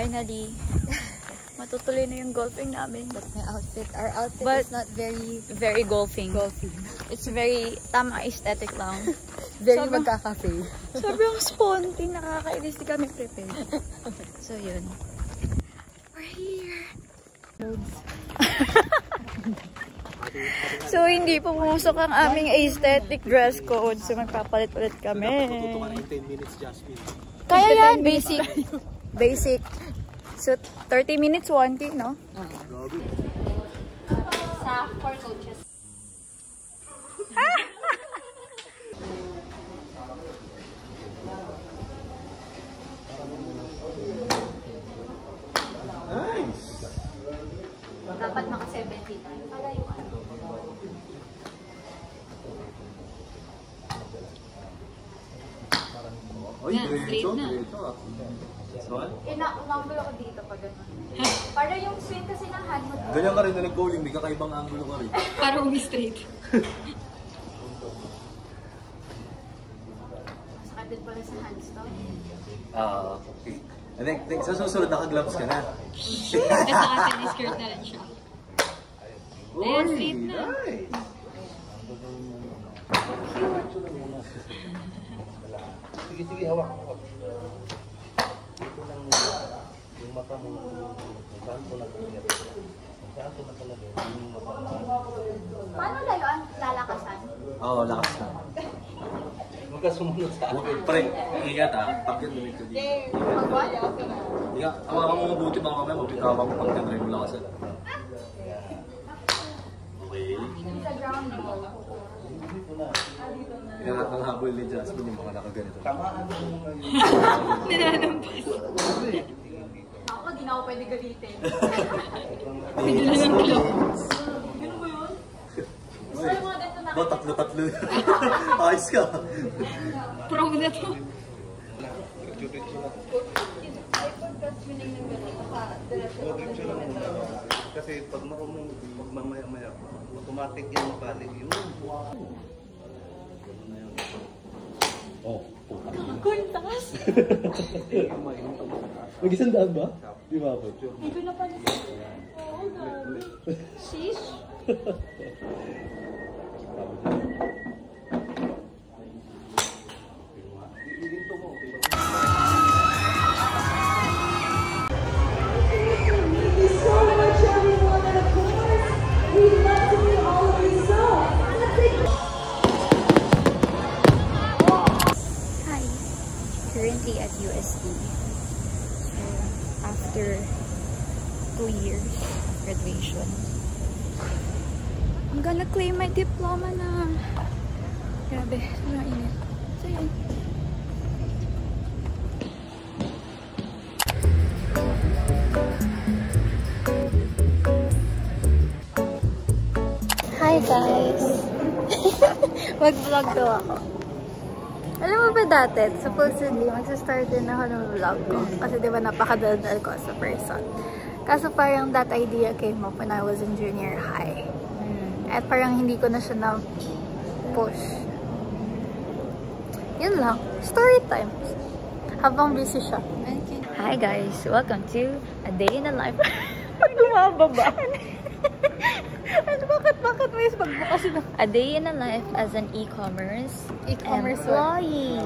Finally, matutuloy na yung golfing namin. But my outfit, our outfit is not very golfing. It's very tama aesthetic lang. Very magkakafe. Sobrang sponty, nakakainis, di kami prepared. So yun. We're here. So hindi pumusok ang aming aesthetic dress code. So magpapalit-palit kami. Kaya yan, basic. Basic. So 30 minutes, 1 thing, no? Sa 4 coaches. Dapat maka 70 tayo. Para yung ano. Straight na. Ina-angulo ko dito pag gano'n. Para yung swing kasi ng hand mo. Ganyan ka rin na nag-bowling, may kakaibang angulo ka rin. Para umi-straight. Saka din pala sa hands to. Okay. I think sa susunod naka-gloves ka na. Kasi naka skirt na rin siya. Ayan, straight na. Sige, hawak. Ito lang yung mata mo. Saan ko na talaga? Saan ko na talaga? Yung mata mo. Paano layuan? Lalakasan? Oo, lakas na. Huwag ka sumunod sa akin. Pre, ingat ha. Pagyan mo ito dito. Magwan? Ingat. Hawakan mo mabuti baka mamaya mapitawa mo pag tinry mo lakasan. Okay. Sa ground ball. Ingat ng habol ni Jasmine yung mga nakaganito. Nananampas. Ako, di na ako pwede galitin. Bigla ng clothes. Gano'n ba yun? Gusto ko yung mga ganito na. Tatlo. Ayos ka. Pro na to. Kasi pag mamaya-maya, automatic yan mabalik yun. Oh, Good, taas. Mag-isandaan ba? Di ba ako? Hindi ko na pala. Oo, gabi. Sheesh. Currently at UST. So, after 2 years of graduation, I'm gonna claim my diploma na. Grabe, sobrang init. So, yun. Hi guys! Mag-vlog daw ako. Alam mo ba dati, supposedly, magsastart din ako ng vlog ko. Kasi di ba napakadaldal ko as a person. Kaso parang that idea came up when I was in junior high. At parang hindi ko na siya na-push. Yun lang. Story time. Habang busy siya. Hi guys! Welcome to A Day in the Life. Gumababa. Ano, bakit may magbukas na? A day in a life as an e-commerce employee.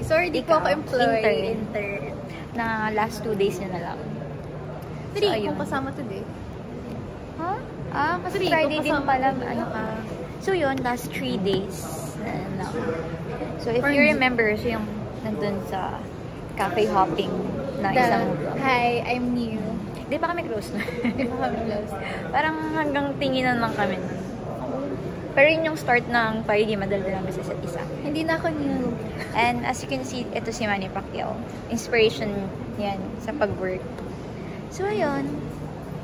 Sorry, di po ako employee. Intern. Na last 2 days na lang. Three, ayun. kung kasama today. Huh? Kasi Three, Friday kung din kasama pala, today. ano ka. So yun, last 3 days na lang. So if Or you hindi. remember, so yung nandun sa cafe hopping na isang vlog. Hi, I'm new. Di pa kami close na. Di ba kami close? Parang hanggang tinginan lang kami nun. Pero yun yung start ng Friday, madaldal lang sa isa't isa. Hindi na ako new. And as you can see, ito si Manny Pacquiao. Inspiration yan sa pag-work. So, ayun.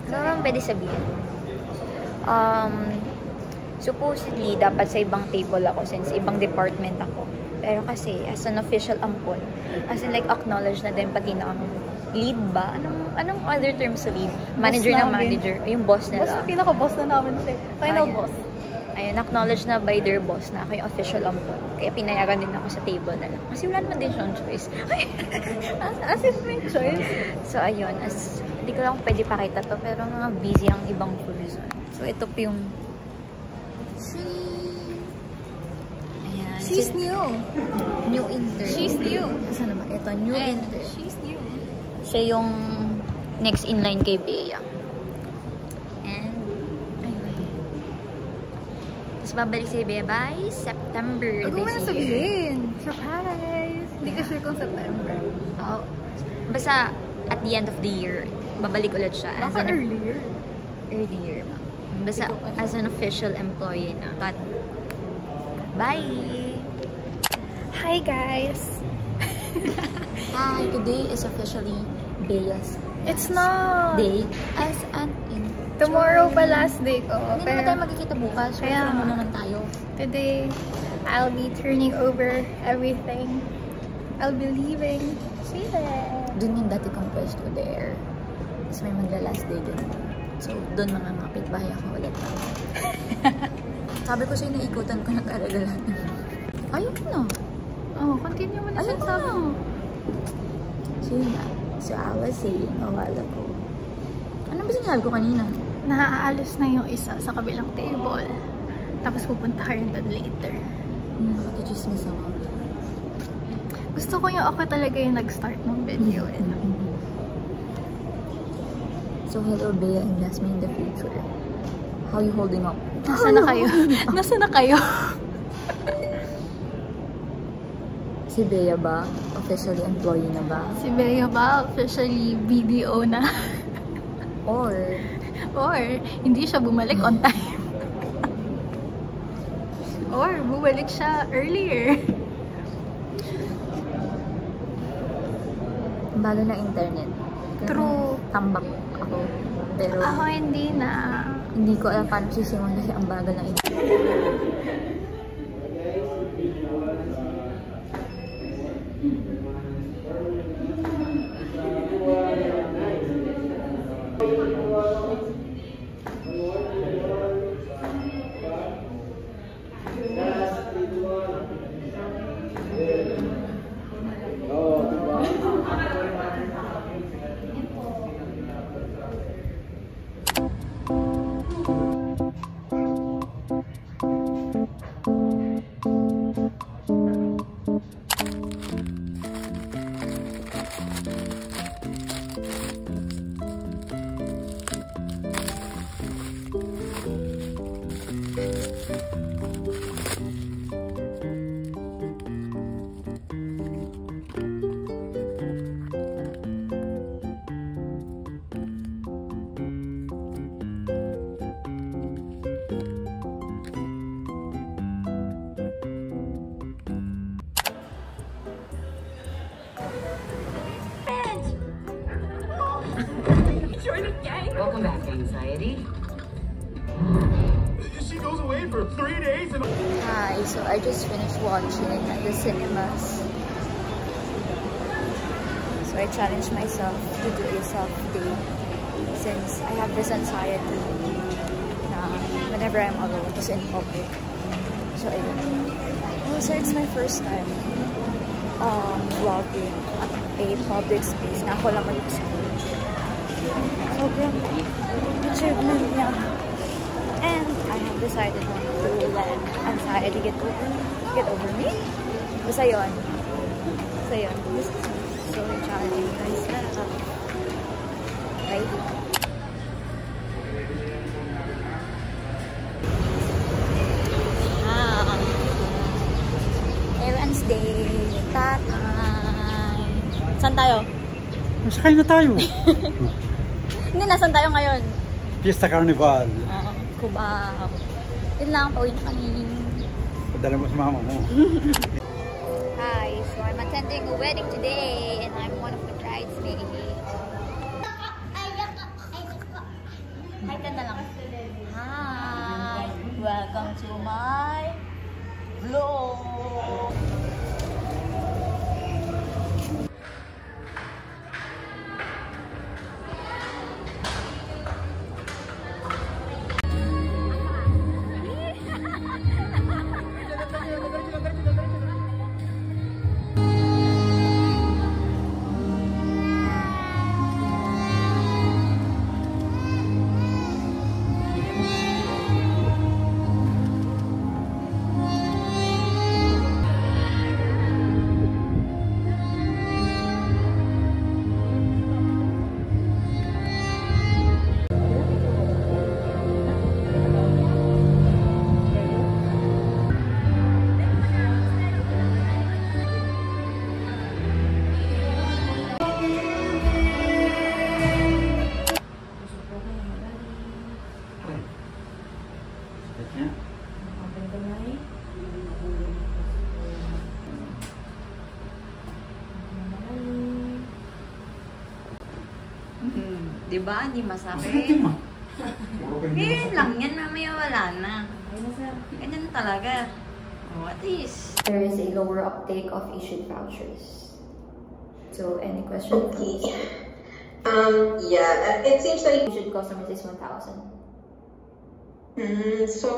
Ano bang pwede sabihin? Supposedly, dapat sa ibang table ako since ibang department ako. Pero kasi, as an official ampon, as in like acknowledge na din pati na ang lead ba? Anong other term sa lead? Manager ng namin. manager. Yung boss nila. Boss, pinaka-boss na namin siya. Final Ayun. boss. Ayun, acknowledge na by their boss na ako yung official ampon. Kaya pinayagan din ako sa table na lang. Kasi wala naman din siyang choice. As if may choice. So, ayun. Hindi ko lang pwede pakita to, pero mga busy ang ibang person. So, ito po yung... Ayan. She's new. New intern. She's new. Saan naman? Ito, new intern. She's new. Siya yung next in line kay Bea. And, ayun. Tapos babalik si Bea by September. Huwag mo na this year. sabihin. Surprise. Hindi ka sure kung September. Oh, basta at the end of the year, babalik ulit siya. Baka earlier. Earlier. Basta as an official employee na. But, bye! Hi guys. Hi! Today is officially Bea's It's not. day as an intern. Tomorrow pa last day ko. Hindi naman tayo magkikita bukas. Kaya Kaya muna lang tayo. today, I'll be turning over everything. I'll be leaving. See there. Doon yung dati kong pwesto there. Tapos may magla-last day din. So, doon mga kapitbahay ako ulit. Sabi ko sa'yo, naikutan ko nag-alala. Ayun na. Oh, continue mo na Ayun siya na. So, yun na. So, I was saying a while ago. Ano ba sinabi ko kanina? Naaalis na yung isa sa kabilang table. Tapos pupunta ka rin doon later. Nakakichismis ako. Gusto ko yung ako talaga yung nag-start ng video. So, hello Bea and Jasmine in the future. How you holding up? Nasaan na kayo? Nasaan na kayo? Si Bea ba? Officially employee na ba? Si Bea ba officially BDO na? Or, Or hindi siya bumalik on time? Or bumalik siya earlier? balo na internet. True. Tambak ako. Pero, Ako hindi na. hindi ko alam paano sisimulan kasi ang bagal ng internet. Welcome back, anxiety. She goes away for 3 days and... Hi, so I just finished watching at the cinemas. So I challenged myself to do a self-day since I have this anxiety na whenever I'm alone, just in public. So ayun. Also, it's my first time vlogging at a public space na ako lang mag-isa. So sobrang achievement niya. And I have decided not to let anxiety get over me. Basta yun. This is so challenging, guys. Right? Wednesday, tatay. Saan tayo? Masakay na tayo. Hindi, nasan tayo ngayon? Fiesta Carnival. Cubao. Yun lang, pauwi na kami. Padala mo sa mama mo. Hi, so I'm attending a wedding today and I'm one of the bridesmaids. Hi, ganda lang. Hi, welcome to my vlog. Diba? Hindi masakit. Ngayon lang yan. Mamaya wala na. Ganyan talaga. Oh, at least. There is a lower uptake of issued vouchers. So, any questions? Okay. Yeah, it seems like Issued customers is 1,000. So,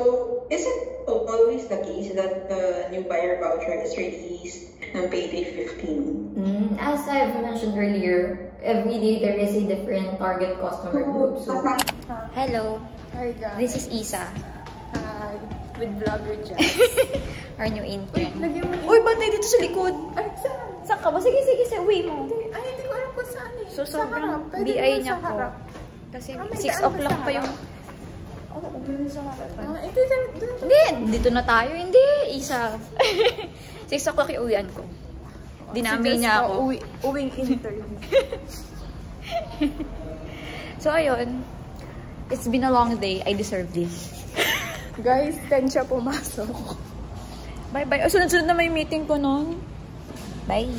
is it always the case that the new buyer voucher is released on payday 15? As I've mentioned earlier, every day there is a different target customer group. So, hello, Hi guys. this is Isa, Hi. With Vlogger Jazz. our new intern. Lagyan mo Uy, ba't na dito sa likod? Ay, saan? Saan ka ba? Sige, uwi mo. Ay, hindi ko alam kung saan eh. So, Sa sobrang harap. Pwede BI doon niya sa po. harap. Kasi Ah, may 6 daan ba o'clock sa pa yung... harap? Oo, doon sa harapan. Ah, hindi, doon. Hindi, dito na tayo. Hindi, Isa. 6 o'clock yung uwian ko. Dinami niya ako. Uwing intern. So, ayun. It's been a long day. I deserve this. Guys, 10 siya pumasok. Bye-bye. Oh, sunod-sunod na may meeting ko nun. Bye.